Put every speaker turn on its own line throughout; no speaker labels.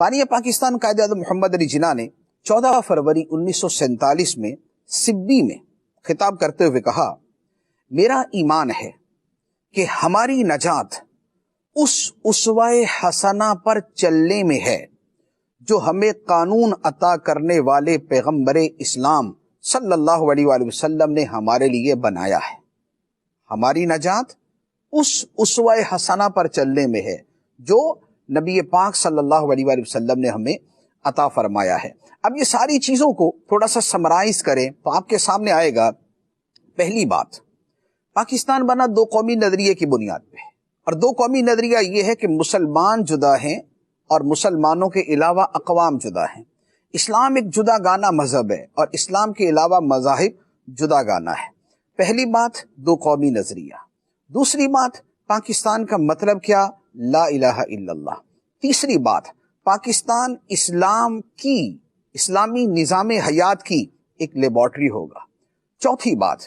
بانی پاکستان قائد اعظم محمد علی جناح نے 14 فروری 1947 میں سبی میں خطاب کرتے ہوئے کہا، میرا ایمان ہے کہ ہماری نجات اس اسوہ حسنہ پر چلنے میں ہے جو ہمیں قانون عطا کرنے والے پیغمبر اسلام صلی اللہ علیہ وآلہ وسلم نے ہمارے لیے بنایا ہے۔ ہماری نجات اس اسوہ حسنہ پر چلنے میں ہے جو نبی پاک صلی اللہ علیہ وآلہ وسلم نے ہمیں عطا فرمایا ہے۔ اب یہ ساری چیزوں کو تھوڑا سا سمرائز کریں تو آپ کے سامنے آئے گا، پہلی بات، پاکستان بنا دو قومی نظریے کی بنیاد پہ، اور دو قومی نظریہ یہ ہے کہ مسلمان جدا ہیں اور مسلمانوں کے علاوہ اقوام جدا ہیں۔ اسلام ایک جدا گانا مذہب ہے اور اسلام کے علاوہ مذاہب جدا گانا ہے۔ پہلی بات، دو قومی نظریہ۔ دوسری بات، پاکستان کا مطلب کیا؟ لا الہ الا اللہ۔ تیسری بات، پاکستان اسلام کی، اسلامی نظام حیات کی ایک لیبارٹری ہوگا۔ چوتھی بات،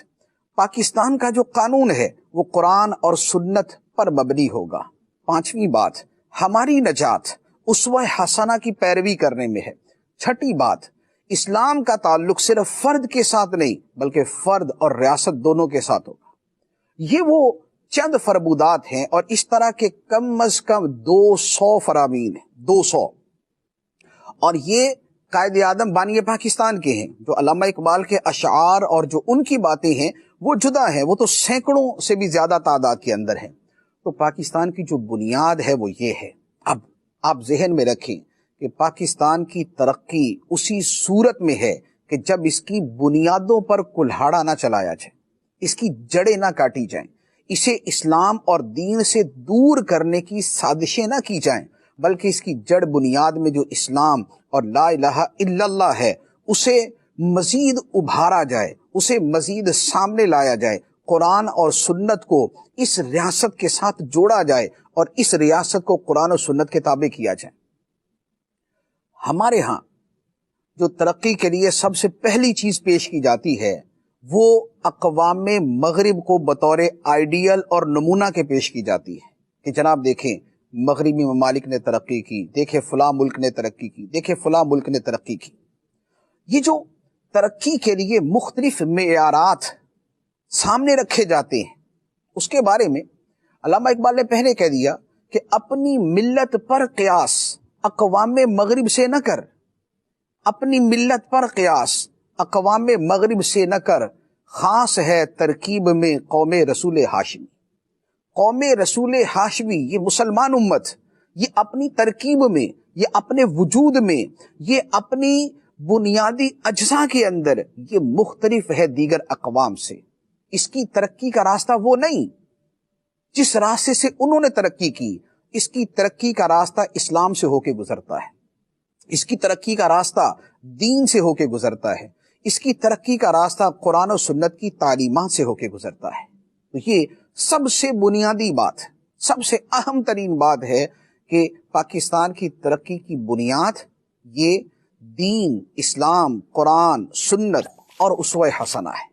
پاکستان کا جو قانون ہے وہ قرآن اور سنت پر مبنی ہوگا۔ پانچویں بات، ہماری نجات اسوہ حسنہ کی پیروی کرنے میں ہے۔ چھٹی بات، اسلام کا تعلق صرف فرد کے ساتھ نہیں بلکہ فرد اور ریاست دونوں کے ساتھ ہوگا۔ یہ وہ چند فرمودات ہیں اور اس طرح کے کم از کم 200 فرامین ہیں، 200، اور یہ قائد اعظم بانی پاکستان کے ہیں۔ جو علامہ اقبال کے اشعار اور جو ان کی باتیں ہیں وہ جدا ہیں، وہ تو سینکڑوں سے بھی زیادہ تعداد کے اندر ہیں۔ تو پاکستان کی جو بنیاد ہے وہ یہ ہے۔ اب آپ ذہن میں رکھیں کہ پاکستان کی ترقی اسی صورت میں ہے کہ جب اس کی بنیادوں پر کلہاڑا نہ چلایا جائے، اس کی جڑیں نہ کاٹی جائیں، اسے اسلام اور دین سے دور کرنے کی سازشیں نہ کی جائیں، بلکہ اس کی جڑ بنیاد میں جو اسلام اور لا الہ الا اللہ ہے اسے مزید ابھارا جائے، اسے مزید سامنے لایا جائے، قرآن اور سنت کو اس ریاست کے ساتھ جوڑا جائے اور اس ریاست کو قرآن و سنت کے تابع کیا جائے۔ ہمارے ہاں جو ترقی کے لیے سب سے پہلی چیز پیش کی جاتی ہے وہ اقوام مغرب کو بطور آئیڈیل اور نمونہ کے پیش کی جاتی ہے کہ جناب دیکھیں مغربی ممالک نے ترقی کی، دیکھیں فلاں ملک نے ترقی کی، دیکھیں فلاں ملک نے ترقی کی۔ یہ جو ترقی کے لیے مختلف معیارات سامنے رکھے جاتے ہیں اس کے بارے میں علامہ اقبال نے پہلے کہہ دیا کہ اپنی ملت پر قیاس اقوام مغرب سے نہ کر، اپنی ملت پر قیاس اقوام مغرب سے نہ کر، خاص ہے ترکیب میں قوم رسول ہاشمی۔ قوم رسول ہاشمی، یہ مسلمان امت، یہ اپنی ترکیب میں، یہ اپنے وجود میں، یہ اپنی بنیادی اجزاء کے اندر یہ مختلف ہے دیگر اقوام سے۔ اس کی ترقی کا راستہ وہ نہیں جس راستے سے انہوں نے ترقی کی، اس کی ترقی کا راستہ اسلام سے ہو کے گزرتا ہے، اس کی ترقی کا راستہ دین سے ہو کے گزرتا ہے، اس کی ترقی کا راستہ قرآن و سنت کی تعلیمات سے ہو کے گزرتا ہے۔ تو یہ سب سے بنیادی بات، سب سے اہم ترین بات ہے کہ پاکستان کی ترقی کی بنیاد یہ دین، اسلام، قرآن، سنت اور اسوہ حسنہ ہے۔